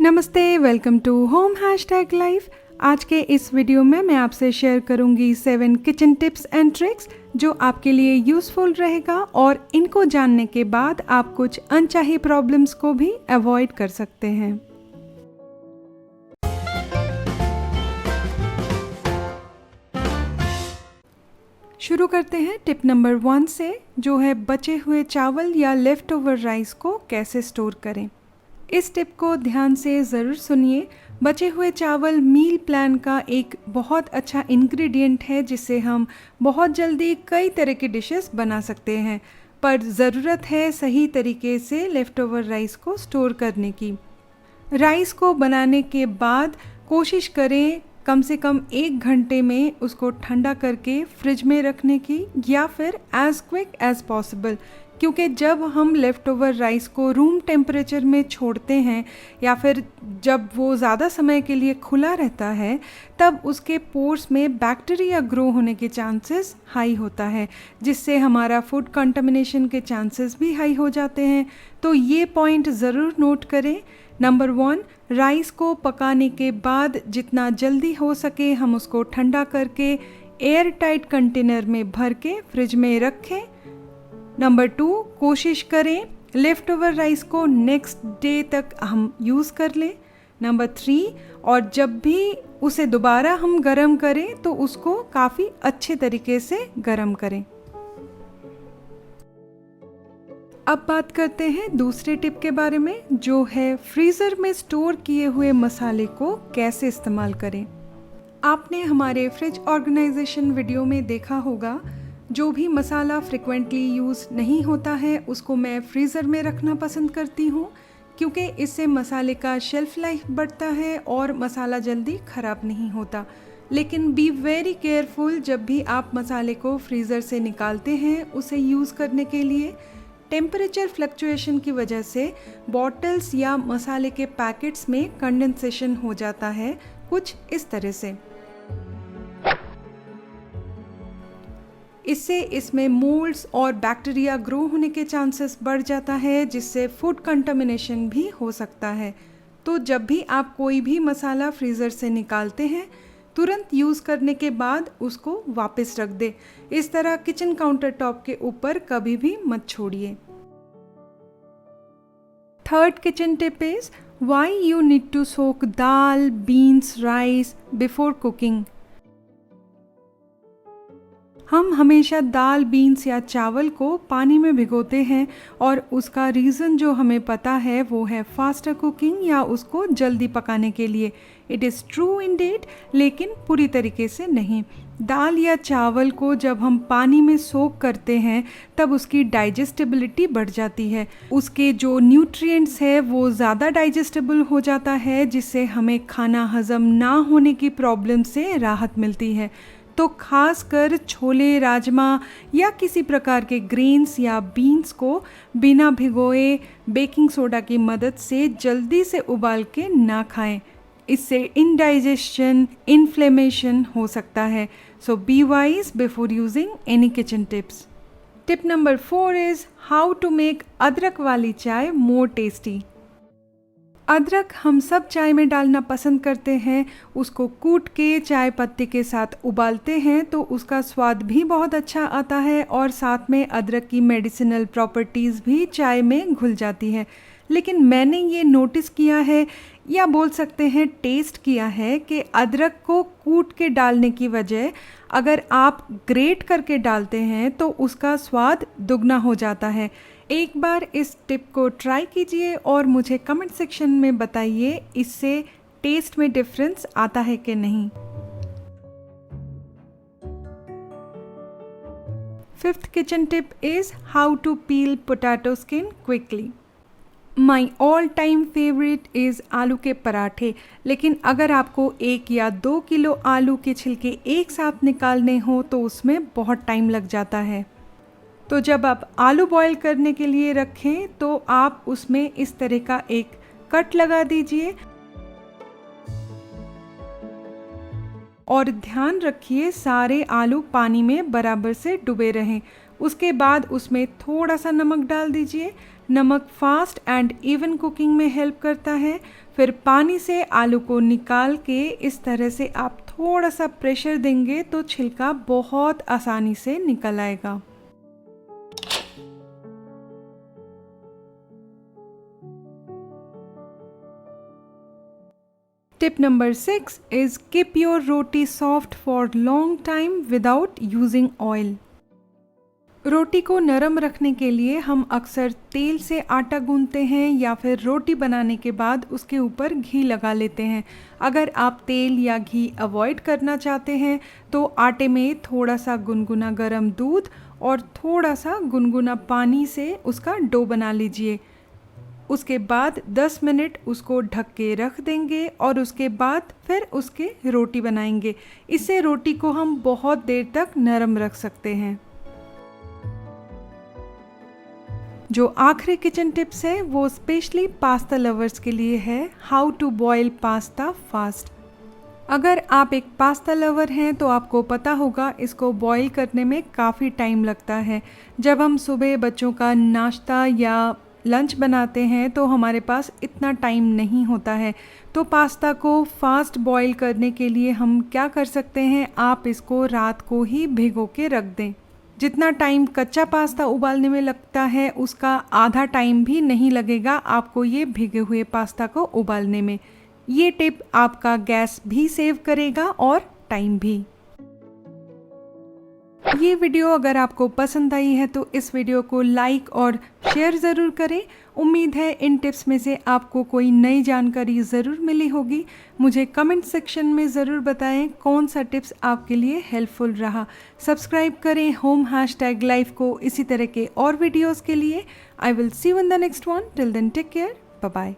नमस्ते, welcome to home hashtag life. आज के इस वीडियो में मैं आपसे शेयर करूंगी 7 किचन टिप्स एंड ट्रिक्स जो आपके लिए यूज़फुल रहेगा और इनको जानने के बाद आप कुछ अनचाही प्रॉब्लम्स को भी अवॉइड कर सकते हैं। शुरू करते हैं टिप नंबर 1 से, जो है बचे हुए चावल या लेफ्ट ओवर राइस को कैसे स्टोर करें। इस टिप को ध्यान से ज़रूर सुनिए। बचे हुए चावल मील प्लान का एक बहुत अच्छा इंग्रेडिएंट है जिससे हम बहुत जल्दी कई तरह की डिशेस बना सकते हैं, पर ज़रूरत है सही तरीके से लेफ़्ट ओवर राइस को स्टोर करने की। राइस को बनाने के बाद कोशिश करें कम से कम 1 घंटे में उसको ठंडा करके फ्रिज में रखने की, या फिर एज़ क्विक एज़ पॉसिबल, क्योंकि जब हम लेफ़्ट ओवर राइस को रूम टेम्परेचर में छोड़ते हैं या फिर जब वो ज़्यादा समय के लिए खुला रहता है, तब उसके पोर्स में बैक्टीरिया ग्रो होने के चांसेस हाई होता है, जिससे हमारा फूड कंटामिनेशन के चांसेस भी हाई हो जाते हैं। तो ये पॉइंट ज़रूर नोट करें। नंबर 1, राइस को पकाने के बाद जितना जल्दी हो सके हम उसको ठंडा करके एयर टाइट कंटेनर में भर के फ्रिज में रखें। नंबर 2, कोशिश करें लेफ़्ट ओवर राइस को नेक्स्ट डे तक हम यूज़ कर लें। नंबर 3, और जब भी उसे दोबारा हम गरम करें तो उसको काफ़ी अच्छे तरीके से गरम करें। अब बात करते हैं दूसरे टिप के बारे में, जो है फ्रीज़र में स्टोर किए हुए मसाले को कैसे इस्तेमाल करें। आपने हमारे फ्रिज ऑर्गेनाइजेशन वीडियो में देखा होगा, जो भी मसाला फ्रिक्वेंटली यूज़ नहीं होता है उसको मैं फ्रीज़र में रखना पसंद करती हूँ, क्योंकि इससे मसाले का शेल्फ़ लाइफ बढ़ता है और मसाला जल्दी ख़राब नहीं होता। लेकिन बी वेरी केयरफुल जब भी आप मसाले को फ्रीज़र से निकालते हैं उसे यूज़ करने के लिए। टेम्परेचर फ्लक्चुएशन की वजह से बॉटल्स या मसाले के पैकेट्स में कंडेंसेशन हो जाता है, कुछ इस तरह से। इससे इसमें मोल्ड्स और बैक्टीरिया ग्रो होने के चांसेस बढ़ जाता है, जिससे फूड कंटामिनेशन भी हो सकता है। तो जब भी आप कोई भी मसाला फ्रीज़र से निकालते हैं, तुरंत यूज़ करने के बाद उसको वापस रख दें। इस तरह किचन काउंटर टॉप के ऊपर कभी भी मत छोड़िए। Third kitchen tip is why you need to soak dal, beans, rice before cooking. हम हमेशा दाल, बीन्स या चावल को पानी में भिगोते हैं और उसका रीज़न जो हमें पता है वो है फास्टर कुकिंग या उसको जल्दी पकाने के लिए। इट इज़ ट्रू इंडीड, लेकिन पूरी तरीके से नहीं। दाल या चावल को जब हम पानी में सोक करते हैं तब उसकी डाइजेस्टिबिलिटी बढ़ जाती है, उसके जो न्यूट्रिएंट्स है वो ज़्यादा डाइजेस्टेबल हो जाता है, जिससे हमें खाना हज़म ना होने की प्रॉब्लम से राहत मिलती है। तो खासकर छोले, राजमा या किसी प्रकार के ग्रेन्स या बीन्स को बिना भिगोए बेकिंग सोडा की मदद से जल्दी से उबाल के ना खाएं। इससे इंडाइजेशन, इन्फ्लेमेशन हो सकता है। So be wise before using any kitchen tips. Tip number 4 is how to make अदरक वाली चाय मोर टेस्टी। अदरक हम सब चाय में डालना पसंद करते हैं। उसको कूट के चाय पत्ती के साथ उबालते हैं तो उसका स्वाद भी बहुत अच्छा आता है और साथ में अदरक की मेडिसिनल प्रॉपर्टीज़ भी चाय में घुल जाती है। लेकिन मैंने ये नोटिस किया है, या बोल सकते हैं टेस्ट किया है, कि अदरक को कूट के डालने की वजह अगर आप ग्रेट करके डालते हैं तो उसका स्वाद दुगना हो जाता है। एक बार इस टिप को ट्राई कीजिए और मुझे कमेंट सेक्शन में बताइए इससे टेस्ट में डिफरेंस आता है कि नहीं। Fifth kitchen tip is how to peel potato skin quickly. My all time favourite is आलू के पराठे। लेकिन अगर आपको 1 या 2 किलो आलू के छिलके एक साथ निकालने हो तो उसमें बहुत टाइम लग जाता है। तो जब आप आलू बॉईल करने के लिए रखें तो आप उसमें इस तरह का एक कट लगा दीजिए और ध्यान रखिए सारे आलू पानी में बराबर से डूबे रहें। उसके बाद उसमें थोड़ा सा नमक डाल दीजिए, नमक फास्ट एंड इवन कुकिंग में हेल्प करता है। फिर पानी से आलू को निकाल के इस तरह से आप थोड़ा सा प्रेशर देंगे तो छिलका बहुत आसानी से निकल आएगा। Tip number 6 is keep your roti soft for long time without using oil। रोटी को नरम रखने के लिए हम अक्सर तेल से आटा गूंथते हैं या फिर रोटी बनाने के बाद उसके ऊपर घी लगा लेते हैं। अगर आप तेल या घी अवॉइड करना चाहते हैं तो आटे में थोड़ा सा गुनगुना गर्म दूध और थोड़ा सा गुनगुना पानी से उसका डो बना लीजिए। उसके बाद 10 मिनट उसको ढक के रख देंगे और उसके बाद फिर उसके रोटी बनाएंगे। इससे रोटी को हम बहुत देर तक नरम रख सकते हैं। जो आखिरी किचन टिप्स है वो स्पेशली पास्ता लवर्स के लिए है, how to boil pasta fast. अगर आप एक पास्ता लवर हैं तो आपको पता होगा इसको बॉईल करने में काफ़ी टाइम लगता है। जब हम सुबह बच्चों का नाश्ता या लंच बनाते हैं तो हमारे पास इतना टाइम नहीं होता है। तो पास्ता को फास्ट बॉईल करने के लिए हम क्या कर सकते हैं, आप इसको रात को ही भिगो के रख दें। जितना टाइम कच्चा पास्ता उबालने में लगता है उसका आधा टाइम भी नहीं लगेगा आपको ये भिगे हुए पास्ता को उबालने में। ये टिप आपका गैस भी सेव करेगा और टाइम भी। ये वीडियो अगर आपको पसंद आई है तो इस वीडियो को लाइक और शेयर ज़रूर करें। उम्मीद है इन टिप्स में से आपको कोई नई जानकारी ज़रूर मिली होगी। मुझे कमेंट सेक्शन में ज़रूर बताएं कौन सा टिप्स आपके लिए हेल्पफुल रहा। सब्सक्राइब करें home#life को इसी तरह के और वीडियोज़ के लिए। I will see you in the next one. Till then take care, bye bye.